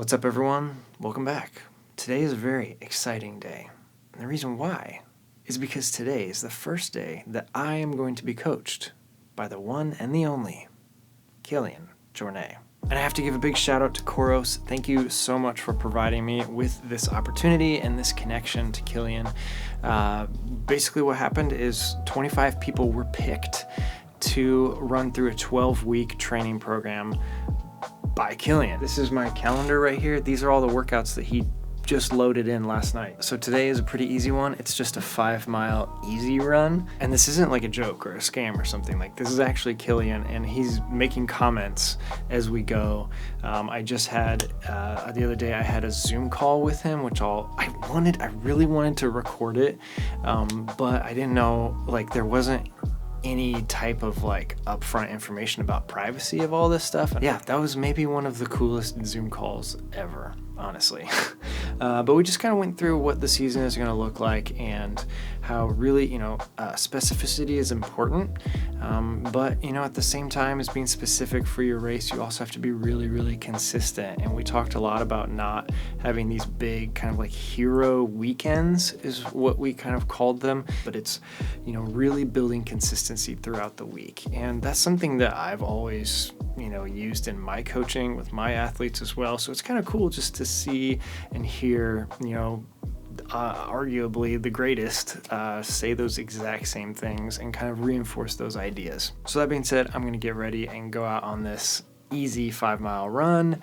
What's up, everyone? Welcome back. Today is a very exciting day. And the reason why is because today is the first day that I am going to be coached by the one and the only Kilian Jornet. And I have to give a big shout out to Koros. Thank you so much for providing me with this opportunity and this connection to Kilian. Basically what happened is 25 people were picked to run through a 12-week training program by Kilian. This is my calendar right here. These are all the workouts that he just loaded in last night. So today is a pretty easy one. It's just a 5-mile easy run. And this isn't like a joke or a scam or something. Like, this is actually Kilian, and he's making comments as we go. I just had, the other day I had a Zoom call with him, which I really wanted to record it. But I didn't know, like, there wasn't any type of like upfront information about privacy of all this stuff. And yeah, that was maybe one of the coolest Zoom calls ever, honestly. But we just kind of went through what the season is going to look like and how really, specificity is important. But, at the same time as being specific for your race, you also have to be really, really consistent. And we talked a lot about not having these big kind of like hero weekends is what we kind of called them. But it's, really building consistency throughout the week. And that's something that I've always, used in my coaching with my athletes as well. So it's kind of cool just to see and hear, arguably the greatest say those exact same things and kind of reinforce those ideas. So that being said, I'm going to get ready and go out on this easy 5-mile run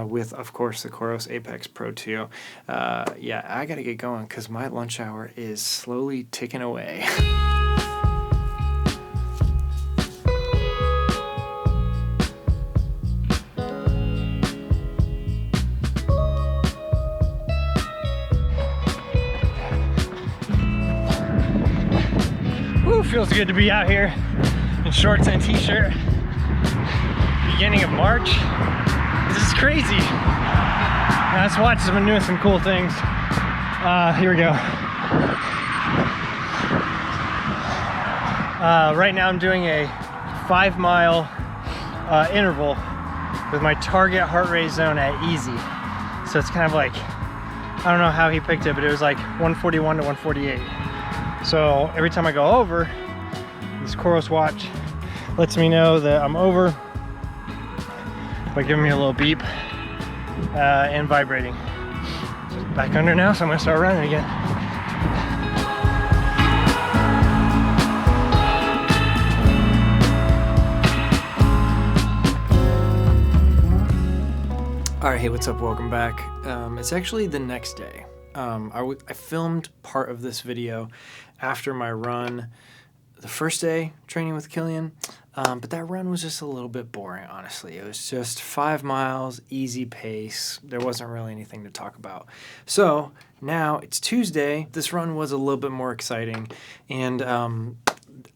with, of course, the Koros Apex Pro 2. I got to get going because my lunch hour is slowly ticking away. Feels good to be out here in shorts and t-shirt. Beginning of March. This is crazy. Now let's watch someone doing some cool things. Here we go. Right now I'm doing a 5-mile interval with my target heart rate zone at easy. So it's kind of like, I don't know how he picked it, but it was like 141 to 148. So every time I go over, this Koros watch lets me know that I'm over by giving me a little beep and vibrating. So it's back under now, so I'm gonna start running again. All right, hey, what's up? Welcome back. It's actually the next day. I filmed part of this video after my run the first day training with Kilian, but that run was just a little bit boring, honestly. It was just 5 miles, easy pace. There wasn't really anything to talk about. So now it's Tuesday. This run was a little bit more exciting, and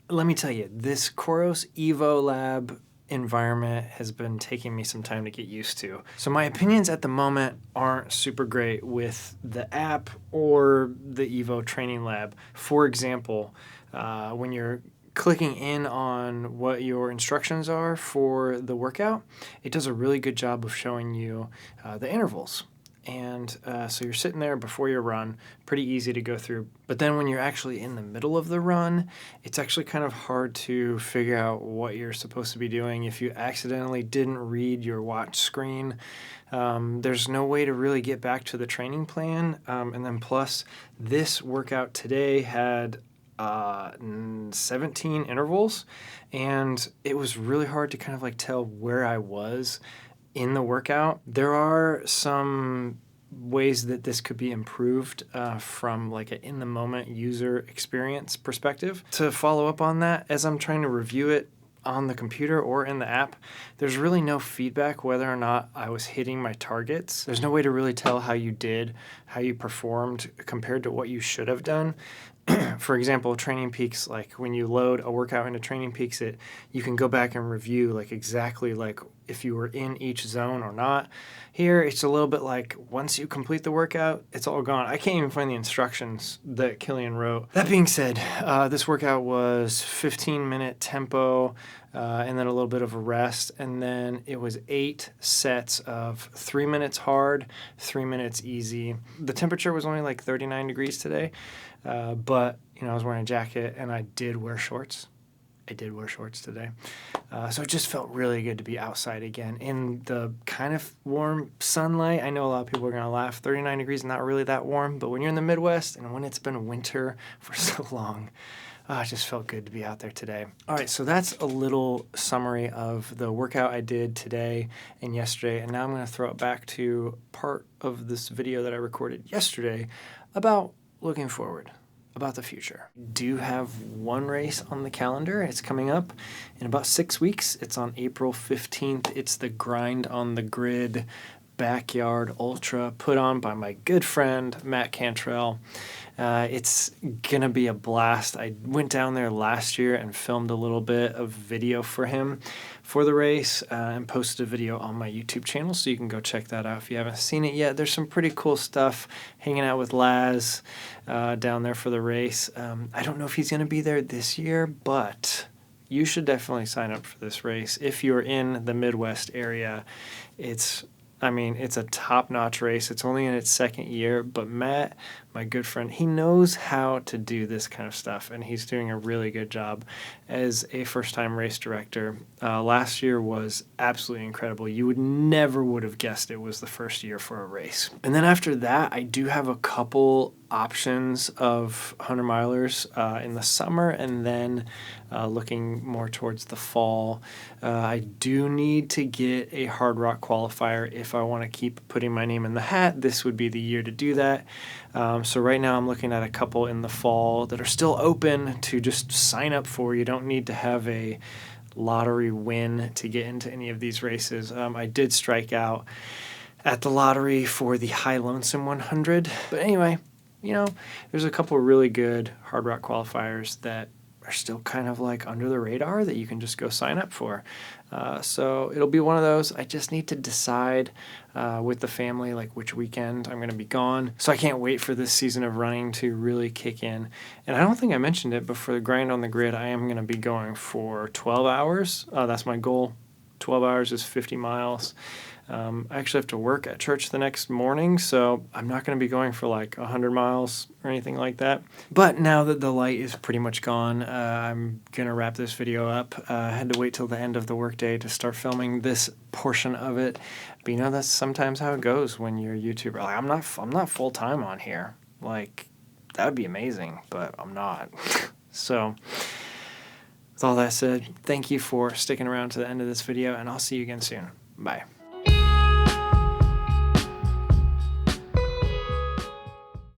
let me tell you, this Koros Evo Lab environment has been taking me some time to get used to. So my opinions at the moment aren't super great with the app or the Evo Training Lab. For example, when you're clicking in on what your instructions are for the workout, it does a really good job of showing you the intervals. And so you're sitting there before your run, pretty easy to go through. But then when you're actually in the middle of the run, it's actually kind of hard to figure out what you're supposed to be doing. If you accidentally didn't read your watch screen, there's no way to really get back to the training plan. And then plus, this workout today had 17 intervals, and it was really hard to kind of like tell where I was in the workout. There are some ways that this could be improved from like an in-the-moment user experience perspective. To follow up on that, as I'm trying to review it on the computer or in the app, there's really no feedback whether or not I was hitting my targets. There's no way to really tell how you did, how you performed compared to what you should have done. For example, Training Peaks, like when you load a workout into Training Peaks, you can go back and review like exactly like if you were in each zone or not. Here, it's a little bit like once you complete the workout, it's all gone. I can't even find the instructions that Kilian wrote. That being said, this workout was 15-minute tempo, and then a little bit of a rest. And then it was 8 sets of 3 minutes hard, 3 minutes easy. The temperature was only like 39 degrees today, but I was wearing a jacket and I did wear shorts. I did wear shorts today. So it just felt really good to be outside again in the kind of warm sunlight. I know a lot of people are going to laugh. 39 degrees, not really that warm, but when you're in the Midwest and when it's been winter for so long, it just felt good to be out there today. All right, so that's a little summary of the workout I did today and yesterday, and now I'm going to throw it back to part of this video that I recorded yesterday about looking forward, about the future. I do have one race on the calendar. It's coming up in about 6 weeks. It's on April 15th. It's the Grind on the Grid Backyard Ultra put on by my good friend, Matt Cantrell. It's gonna be a blast. I went down there last year and filmed a little bit of video for him for the race and posted a video on my YouTube channel, so you can go check that out if you haven't seen it yet. There's some pretty cool stuff, hanging out with Laz down there for the race. I don't know if he's gonna be there this year, but you should definitely sign up for this race. If you're in the Midwest area, it's a top-notch race. It's only in its second year, but Matt, my good friend, he knows how to do this kind of stuff, and he's doing a really good job as a first-time race director. Last year was absolutely incredible. You would have guessed it was the first year for a race. And then after that, I do have a couple options of 100-milers in the summer, and then looking more towards the fall. I do need to get a Hard Rock qualifier if I want to keep putting my name in the hat. This would be the year to do that. So right now I'm looking at a couple in the fall that are still open to just sign up for. You don't need to have a lottery win to get into any of these races. I did strike out at the lottery for the High Lonesome 100. But anyway, there's a couple really good Hard Rock qualifiers that are still kind of like under the radar that you can just go sign up for. So it'll be one of those. I just need to decide with the family like which weekend I'm going to be gone. So I can't wait for this season of running to really kick in. And I don't think I mentioned it, but for the Grind on the Grid, I am going to be going for 12 hours. That's my goal. 12 hours is 50 miles. I actually have to work at church the next morning, so I'm not going to be going for like 100 miles or anything like that. But now that the light is pretty much gone, I'm going to wrap this video up. I had to wait till the end of the workday to start filming this portion of it. But that's sometimes how it goes when you're a YouTuber. Like, I'm not full-time on here. Like, that would be amazing, but I'm not. So with all that said, thank you for sticking around to the end of this video, and I'll see you again soon. Bye.